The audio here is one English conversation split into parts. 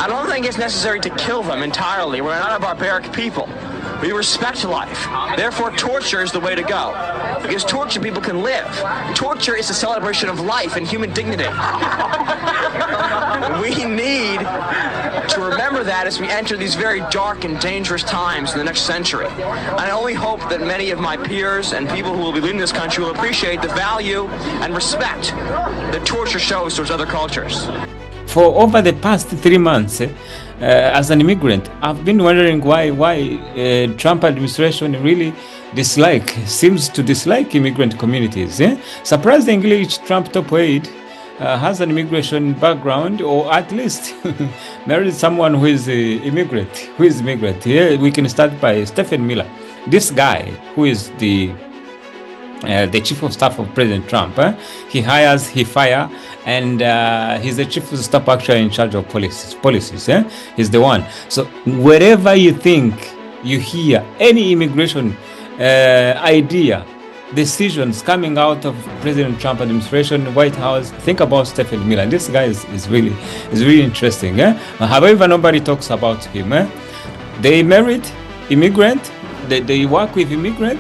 I don't think it's necessary to kill them entirely. We're not a barbaric people. We respect life. Therefore, torture is the way to go. Because torture people can live. Torture is a celebration of life and human dignity. We need to remember that as we enter these very dark and dangerous times in the next century. I only hope that many of my peers and people who will be leading this country will appreciate the value and respect that torture shows towards other cultures. For over the past 3 months, as an immigrant, I've been wondering why Trump administration really seems to dislike immigrant communities. Surprisingly, Trump top aide has an immigration background, or at least married someone who is immigrant. Here we can start by Stephen Miller. This guy, who is the chief of staff of President Trump, he hires, he fires, and he's the chief of staff actually in charge of policies. He's the one. So wherever you think you hear any immigration idea, decisions coming out of President Trump administration, White House, think about Stephen Miller. This guy is really interesting. However, nobody talks about him. They married immigrant. They work with immigrant.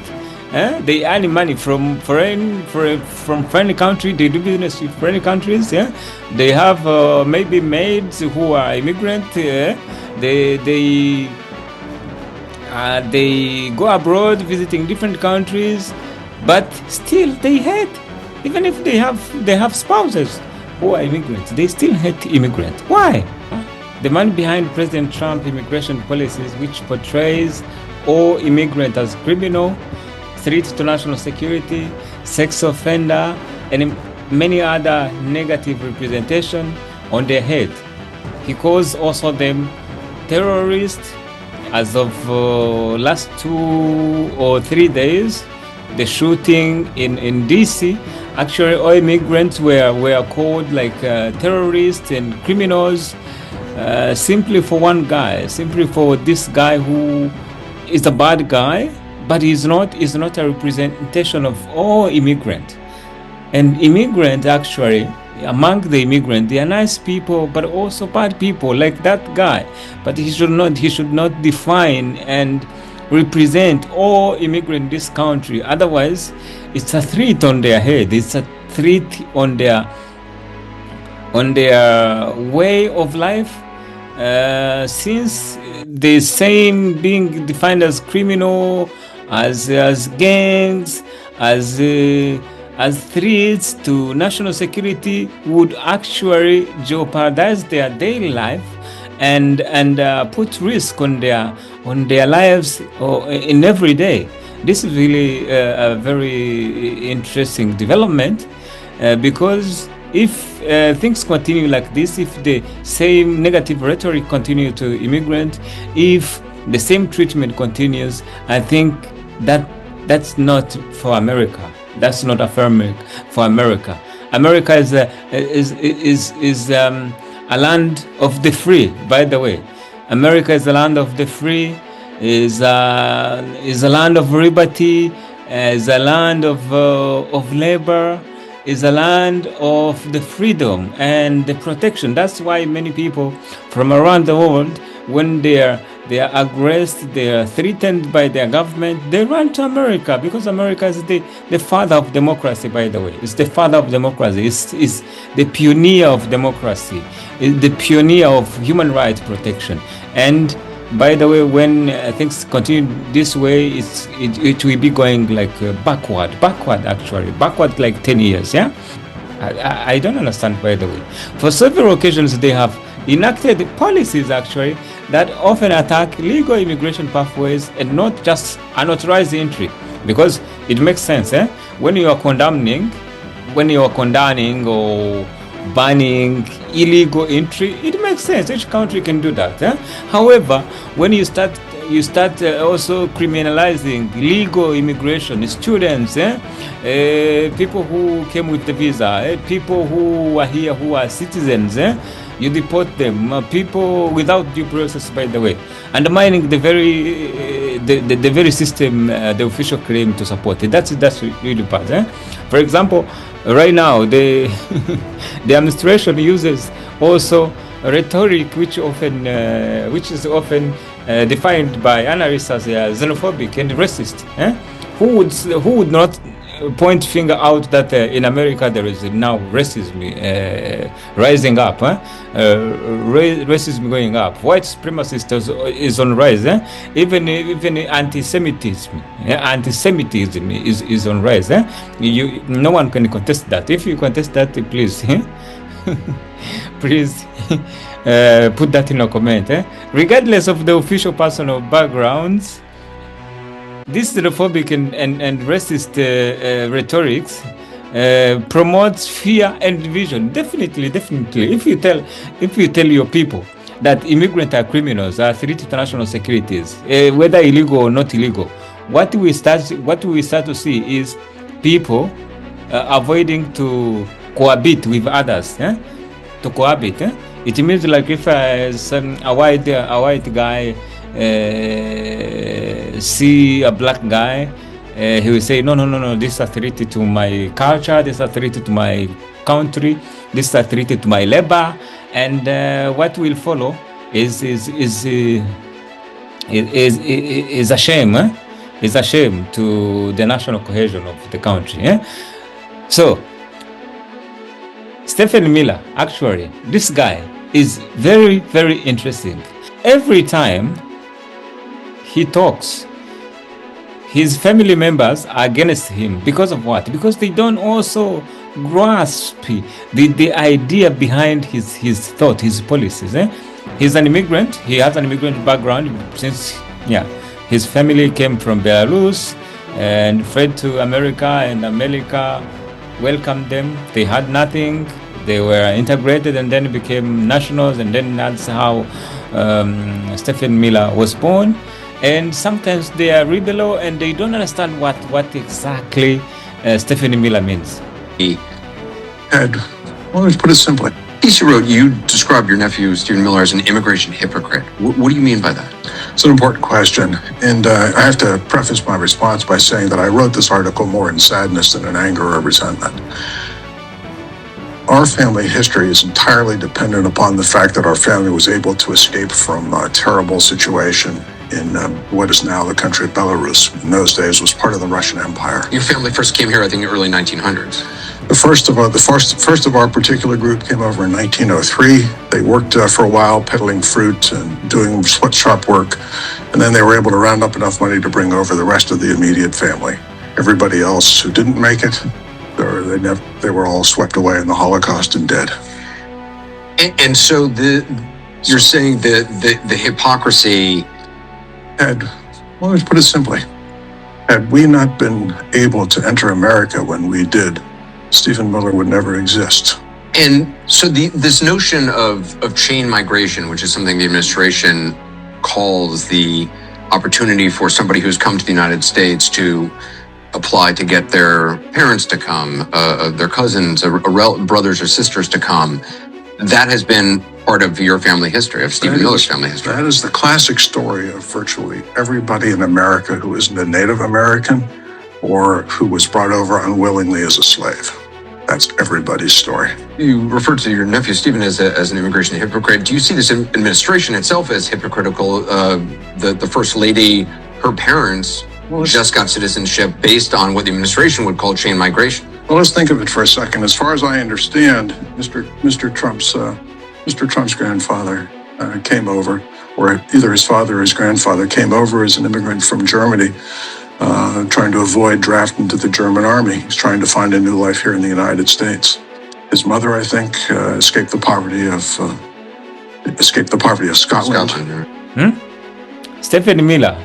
They earn money from foreign country. They do business with foreign countries. They have maybe maids who are immigrant. They go abroad visiting different countries, but still they hate. Even if they have spouses who are immigrants, they still hate immigrants. Why? The man behind President Trump immigration policies, which portrays all immigrants as criminal, threat to national security, sex offender, and many other negative representation on their head. He calls also them terrorists. As of last 2 or 3 days, the shooting in DC, actually all immigrants were called like terrorists and criminals, simply for one guy, simply for this guy who is a bad guy, but is not a representation of all immigrants. And immigrants, actually, among the immigrants, they are nice people, but also bad people, like that guy. But he should not define and represent all immigrants in this country. Otherwise, it's a threat on their head. It's a threat on their way of life. Since the same being defined as criminal, as gangs, as threats to national security, would actually jeopardize their daily life and put risk on their lives in every day. This is really a very interesting development, because if things continue like this, if the same negative rhetoric continue to immigrants, if the same treatment continues, I think that's not for America. That's not a for America. America is a land of the free. By the way, America is a land of the free. Is a land of liberty. Is a land of labor. Is a land of the freedom and the protection. That's why many people from around the world, when they are aggressed, they are threatened by their government, they run to America, because America is the father of democracy, by the way. It's the father of democracy. It's the pioneer of democracy. It's the pioneer of human rights protection. And by the way, when things continue this way, it will be going like backward like 10 years. Yeah, I don't understand, by the way. For several occasions, they have enacted policies actually that often attack legal immigration pathways and not just unauthorized entry, because it makes sense. When you are condemning or banning illegal entry, it makes sense. Each country can do that. However, when you start also criminalizing legal immigration, students, people who came with the visa, people who are here who are citizens, you deport them, people without due process, by the way, undermining the very system the official claim to support it. That's really bad. For example, right now the administration uses also rhetoric which is often defined by analysts as xenophobic and racist. Who would not point finger out that in America there is now racism rising up, racism going up, white supremacy is on rise, even anti-Semitism, is on rise. No one can contest that. If you contest that, please, please put that in a comment. Regardless of the official personal backgrounds, this xenophobic and racist rhetorics promotes fear and division. Definitely. If you tell your people that immigrants are criminals, are threat to national securities, whether illegal or not illegal, what we start to see is people avoiding to cohabit with others. To cohabit. It means like if a white guy see a black guy, he will say, no, this is a threat to my culture, this is a threat to my country, this is a threat to my labor, and what will follow is a shame. Is a shame to the national cohesion of the country. So Stephen Miller, actually, this guy is very, very interesting. Every time he talks, his family members are against him. Because of what? Because they don't also grasp the idea behind his thought, his policies. He's an immigrant. He has an immigrant background since, his family came from Belarus and fled to America, and America welcomed them. They had nothing. They were integrated and then became nationals, and then that's how Stephen Miller was born. And sometimes they are rebel and they don't understand what exactly Stephen Miller means. Ed, well, let's put it simply. Piece you wrote, you described your nephew, Stephen Miller, as an immigration hypocrite. What do you mean by that? It's an important question, and I have to preface my response by saying that I wrote this article more in sadness than in anger or resentment. Our family history is entirely dependent upon the fact that our family was able to escape from a terrible situation in what is now the country of Belarus. In those days was part of the Russian Empire. Your family first came here, I think, in the early 1900s. The first of our particular group came over in 1903. They worked for a while peddling fruit and doing sweatshop work, and then they were able to round up enough money to bring over the rest of the immediate family. Everybody else who didn't make it, they were all swept away in the Holocaust and dead. And so you're saying the hypocrisy. Ed, well, let's put it simply. Had we not been able to enter America when we did, Stephen Miller would never exist. And so this notion of chain migration, which is something the administration calls the opportunity for somebody who's come to the United States to apply to get their parents to come, their cousins, brothers or sisters to come, that has been part of your family history, of Stephen Miller's family history. That is the classic story of virtually everybody in America who isn't a Native American or who was brought over unwillingly as a slave. That's everybody's story. You referred to your nephew Stephen as an immigration hypocrite. Do you see this administration itself as hypocritical? The First Lady, her parents just got citizenship based on what the administration would call chain migration. Well, let's think of it for a second. As far as I understand, Mr. Trump's grandfather came over, or either his father or his grandfather came over as an immigrant from Germany, trying to avoid draft into the German army. He's trying to find a new life here in the United States. His mother, I think, escaped the poverty of Scotland. Stephen Miller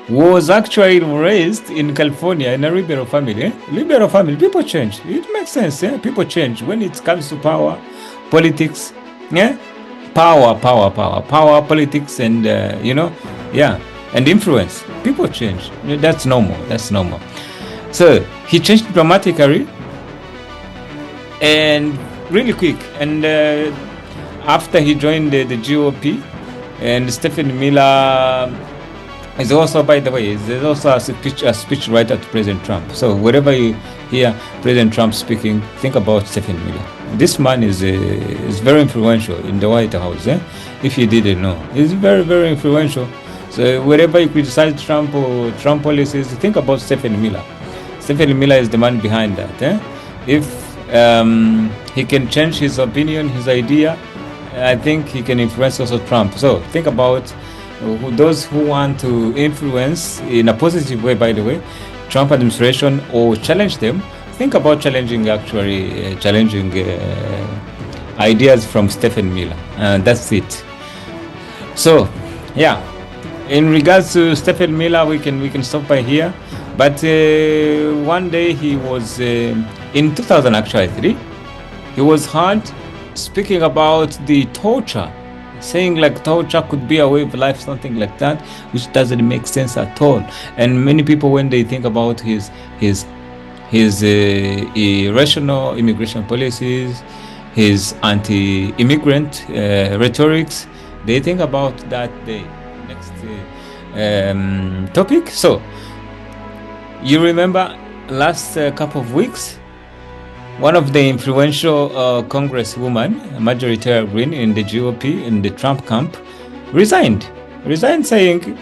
was actually raised in California in a liberal family. Liberal family, people change. It makes sense. People change when it comes to power, politics. Power, politics, and and influence. People change. That's normal. So he changed dramatically and really quick. And after he joined the GOP, and Stephen Miller is also, by the way, is also a speech writer to President Trump. So wherever you hear President Trump speaking, think about Stephen Miller. This man is very influential in the White House. If you didn't know, he's very, very influential. So wherever you criticize Trump or Trump policies, think about Stephen Miller. Stephen Miller is the man behind that. If he can change his opinion, his idea, I think he can influence also Trump. So think about those who want to influence in a positive way, by the way, Trump administration or challenge them. Think about challenging ideas from Stephen Miller. That's it. So, yeah. In regards to Stephen Miller, we can stop by here. But one day he was in 2003. He was heard speaking about the torture, saying like torture could be a way of life, something like that, which doesn't make sense at all. And many people, when they think about his irrational immigration policies, his anti-immigrant rhetorics, they think about that day. Next topic. So you remember last couple of weeks, one of the influential congresswoman, Marjorie Greene in the GOP in the Trump camp, resigned saying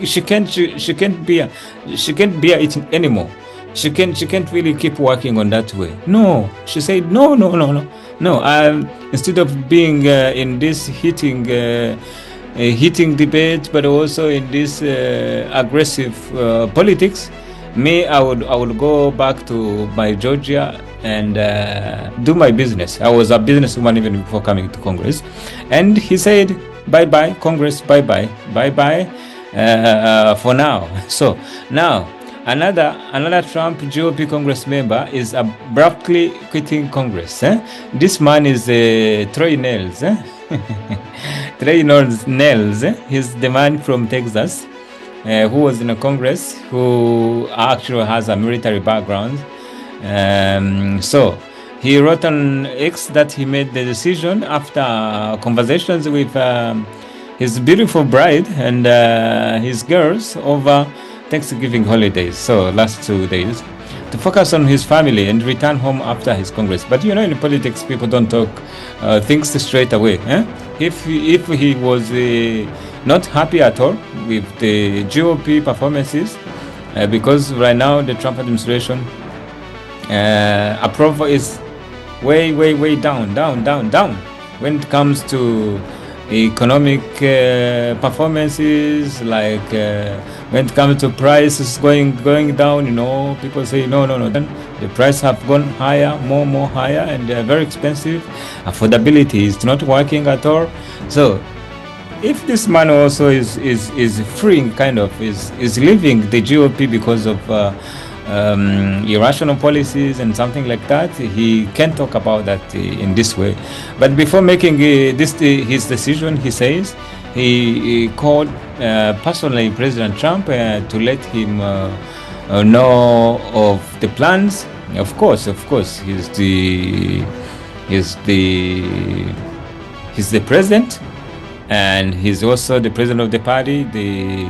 she can't bear it anymore. She can't really keep working on that way. No, she said no. Instead of being in this heating debate, but also in this aggressive politics, I would go back to my Georgia and do my business. I was a businesswoman even before coming to Congress. And he said, bye-bye, Congress, bye-bye for now. So now, another Trump GOP Congress member is abruptly quitting Congress. This man is Troy Nehls. Troy Nehls. He's the man from Texas who was in a Congress, who actually has a military background. So he wrote on X that he made the decision after conversations with his beautiful bride and his girls over Thanksgiving holidays, so last 2 days, to focus on his family and return home after his Congress. But you know, in politics, people don't talk things straight away. If he was not happy at all with the GOP performances, because right now the Trump administration approval is way down when it comes to economic performances, like when it comes to prices going down, people say no, then the price have gone higher, more higher, and they are very expensive. Affordability is not working at all. So if this man also is freeing, kind of is leaving the GOP because of irrational policies and something like that, he can't talk about that in this way. But before making his decision, he says he called personally President Trump to let him know of the plans. Of course, he's the president, and he's also the president of the party, the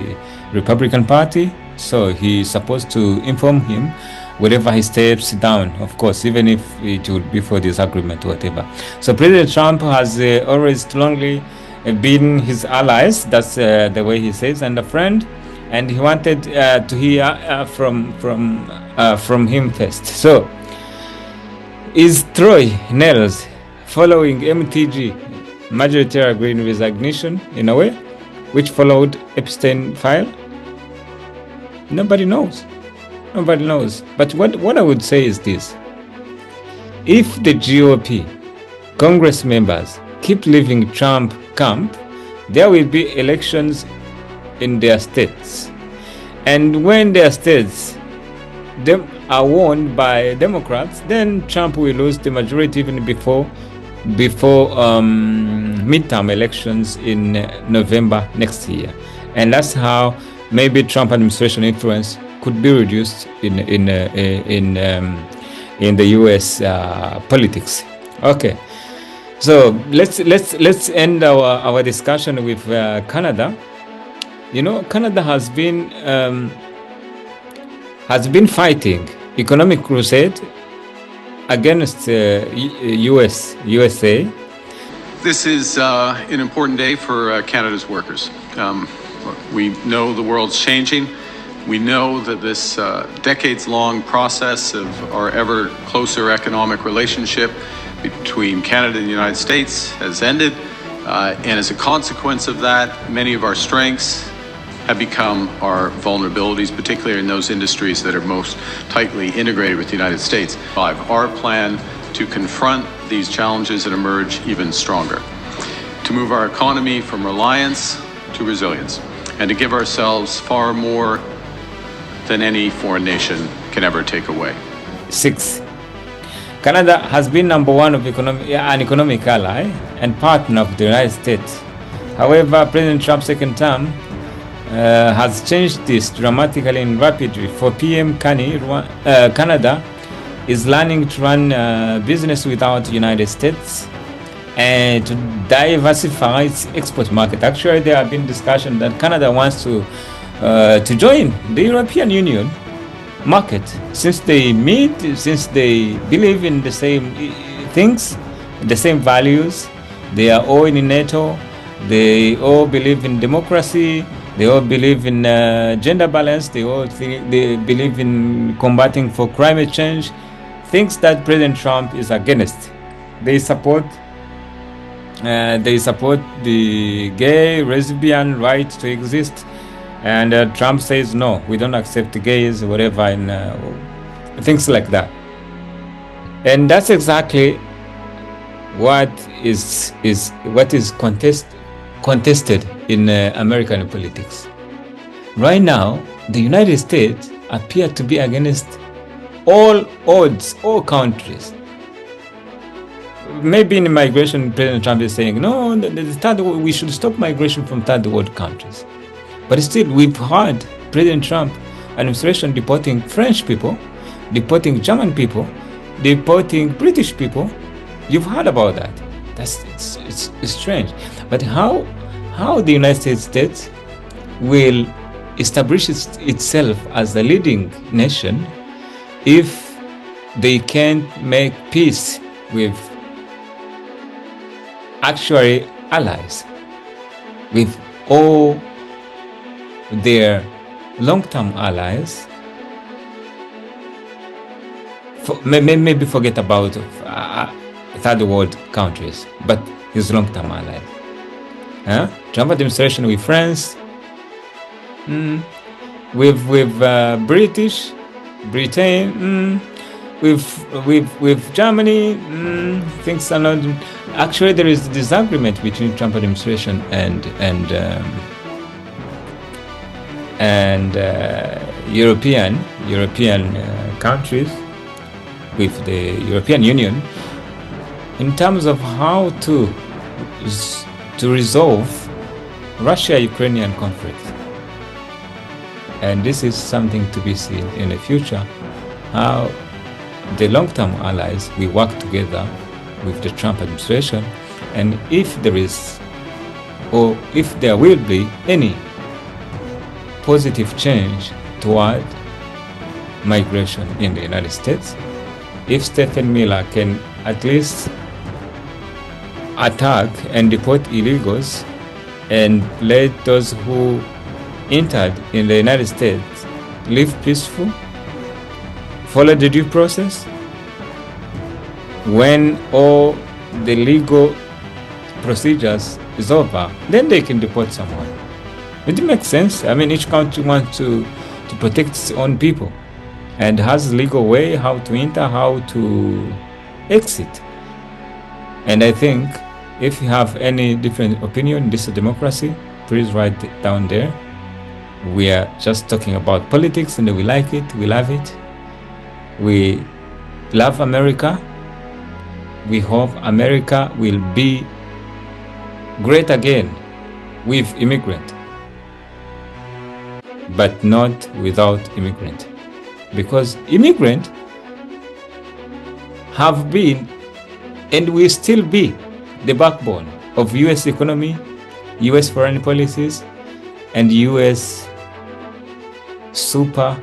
Republican Party. So he's supposed to inform him wherever he steps down, of course, even if it would be for disagreement or whatever. So President Trump has always strongly been his allies. That's the way he says, and a friend. And he wanted to hear from him first. So is Troy Nehls following MTG, Marjorie Greene resignation, in a way, which followed Epstein file? Nobody knows. But what I would say is this: if the GOP Congress members keep leaving Trump camp, there will be elections in their states, and when their states are won by Democrats, then Trump will lose the majority even before midterm elections in November next year. And that's how maybe Trump administration influence could be reduced in the U.S. politics. Okay, so let's end our discussion with Canada. Canada has been fighting economic crusade against USA. This is an important day for Canada's workers. We know the world's changing. We know that this decades-long process of our ever closer economic relationship between Canada and the United States has ended. And as a consequence of that, many of our strengths have become our vulnerabilities, particularly in those industries that are most tightly integrated with the United States. Our plan to confront these challenges and emerge even stronger, to move our economy from reliance to resilience, and to give ourselves far more than any foreign nation can ever take away. 6. Canada has been number one of an economic ally and partner of the United States. However, President Trump's second term has changed this dramatically and rapidly. For PM Carney, Canada is learning to run business without the United States and to diversify its export market. Actually, there have been discussion that Canada wants to join the European Union market, since they believe in the same things, the same values. They are all in NATO. They all believe in democracy. They all believe in gender balance. They believe in combating for climate change, things that President Trump is against. They support the gay, lesbian right to exist, and Trump says no, we don't accept gays, whatever, and things like that. And that's exactly what is contested in American politics. Right now, the United States appear to be against all odds, all countries. Maybe in migration, President Trump is saying, no, we should stop migration from third world countries. But still, we've heard President Trump administration deporting French people, deporting German people, deporting British people. You've heard about that. It's strange. But how the United States will establish itself as the leading nation if they can't make peace with actually allies, with all their long-term allies? Maybe forget about third world countries, but his long-term allies. Trump administration with France, with Britain, with Germany, things are not. Actually, there is disagreement between Trump administration and European countries, with the European Union, in terms of how to resolve Russia-Ukrainian conflict. And this is something to be seen in the future, how the long-term allies will work together with the Trump administration, and if there is, or if there will be, any positive change toward migration in the United States. If Stephen Miller can at least attack and deport illegals and let those who entered in the United States live peaceful, follow the due process, when all the legal procedures is over, then they can deport someone. It makes sense. I mean, each country wants to protect its own people and has legal way how to enter, how to exit. And I think if you have any different opinion, this is democracy, please write it down there. We are just talking about politics and we like it, we love it. We love America. We hope America will be great again with immigrants, but not without immigrants. Because immigrants have been and will still be the backbone of U.S. economy, U.S. foreign policies, and U.S. super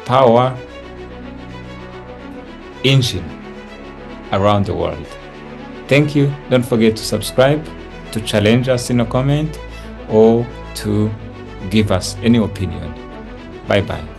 power engine. around the world. Thank you. Don't forget to subscribe, to challenge us in a comment, or to give us any opinion. Bye-bye.